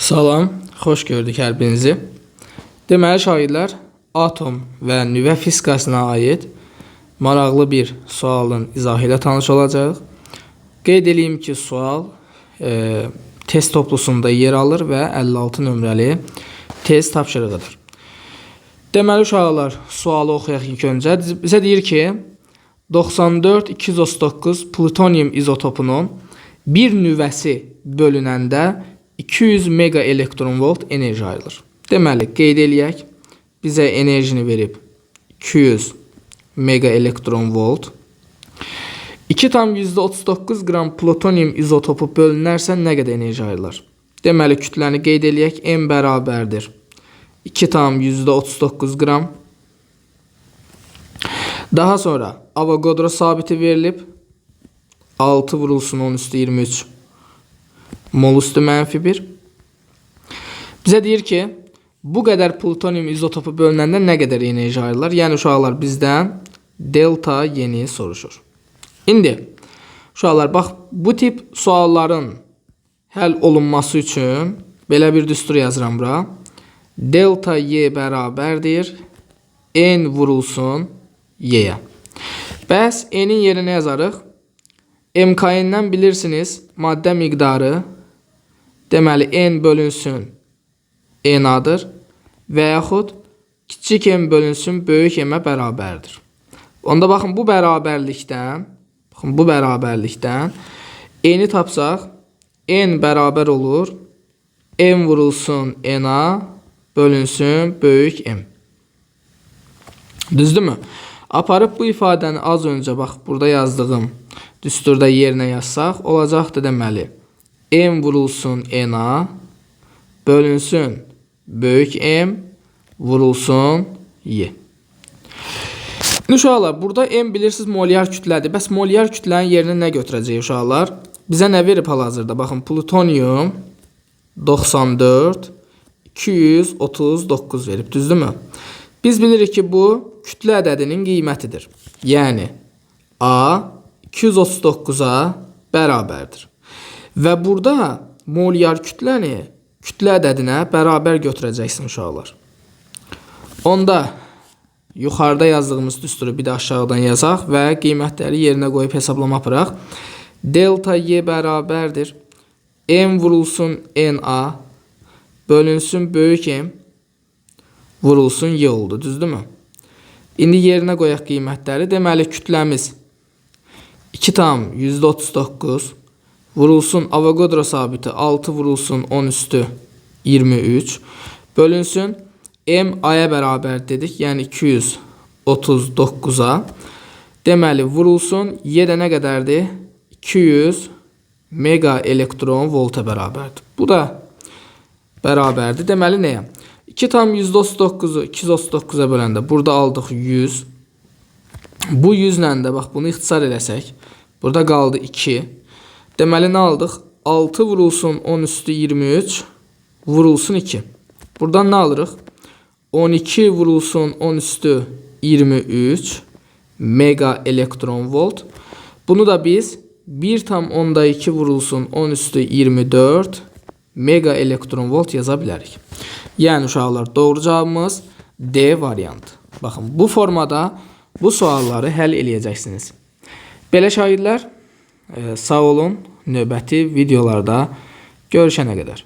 Salam, xoş gördük hər birinizi. Deməli şagirdlər, atom və nüvə fizikasına aid maraqlı bir sualın izahı ilə tanış olacağıq. Qeyd edeyim ki, sual test toplusunda yer alır və 56 nömrəli test tapşırığıdır. Deməli uşaqlar, sualı oxuyaq ilk öncə. Bizə deyir ki, 94-239 plutonium izotopunun bir nüvəsi bölünəndə 200 mega elektron volt enerji ayrılır. Deməli, qeyd eləyək. Bizə enerjini verib 200 mega elektron volt. 2,39 gram plutonium izotopu bölünərsə nə qədər enerji ayrılır? Deməli, kütləni qeyd eləyək. M bərabərdir 2,39 gram. Daha sonra Avogadro sabiti verilib. 6 vurulsun 10 üstü 23 mol üstü -1. Bizə deyir ki, bu qədər plutonium izotopu bölünəndə nə qədər enerji ayrılır? Yəni uşaqlar bizdən delta yeni soruşur. İndi uşaqlar bax, bu tip sualların həll olunması üçün belə bir düstur yazıram bura. Delta y bərabərdir n vurulsun y-yə. Bəs n'in yerinə yazarıq. MKN'dən bilirsiniz maddə miqdarı, deməli n bölünsün n'adır və yaxud kiçik m bölünsün böyük m-ə bərabərdir. Onda baxın bu bərabərlikdən n'i tapsaq n bərabər olur m vurulsun n-a bölünsün böyük m. Düzdürmü? Aparıb bu ifadəni az öncə bax burada yazdığım düsturda yerinə yazsaq olacaqdır deməli. M vurulsun n-a bölünsün böyük m vurulsun y. Uşaqlar, burada m bilirsiniz molyar kütlədir. Bəs molyar kütlənin yerinə nə götürəcək uşaqlar? Bizə nə verib hal-hazırda? Baxın, plutonium 94 239 verib, düzdürmü? Biz bilirik ki, bu kütlə ədədinin qiymətidir. Yəni A 239-a bərabərdir. Və burada molyar kütləni kütlə ədədinə bərabər götürəcəksin uşaqlar. Onda yuxarıda yazdığımız düsturu bir də aşağıdan yazaq və qiymətləri yerinə qoyub hesablama aparaq. Delta y bərabərdir m vurulsun n-a bölünsün böyük m vurulsun y oldu, düzdürmü? İndi yerinə qoyaq qiymətləri. Deməli, kütləmiz 2,39 vurulsun Avogadro sabiti 6 vurulsun 10 üstü 23 bölünsün m a-ya bərabər dedik. Yəni 239-a. Deməli, vurulsun y də nə qədərdir? 200 mega elektron volta bərabərdir. Bu da bərabərdir. Deməli, nəyə? 2,139-u 239-a böləndə burada aldıq 100. Bu 100 ilə də bax bunu ixtisar eləsək, burada qaldı 2. Deməli nə aldıq? 6 vurulsun 10 üstü 23 vurulsun 2. Buradan nə alırıq? 12 vurulsun 10 üstü 23 mega elektron volt. Bunu da biz 1,2 vurulsun 10 üstü 24 mega elektron volt yaza bilərik. Yəni uşaqlar, doğru cavabımız D variantı. Baxın, bu formada bu sualları həll eləyəcəksiniz. Belə şagirdlər, sağ olun, növbəti videolarda görüşənə qədər.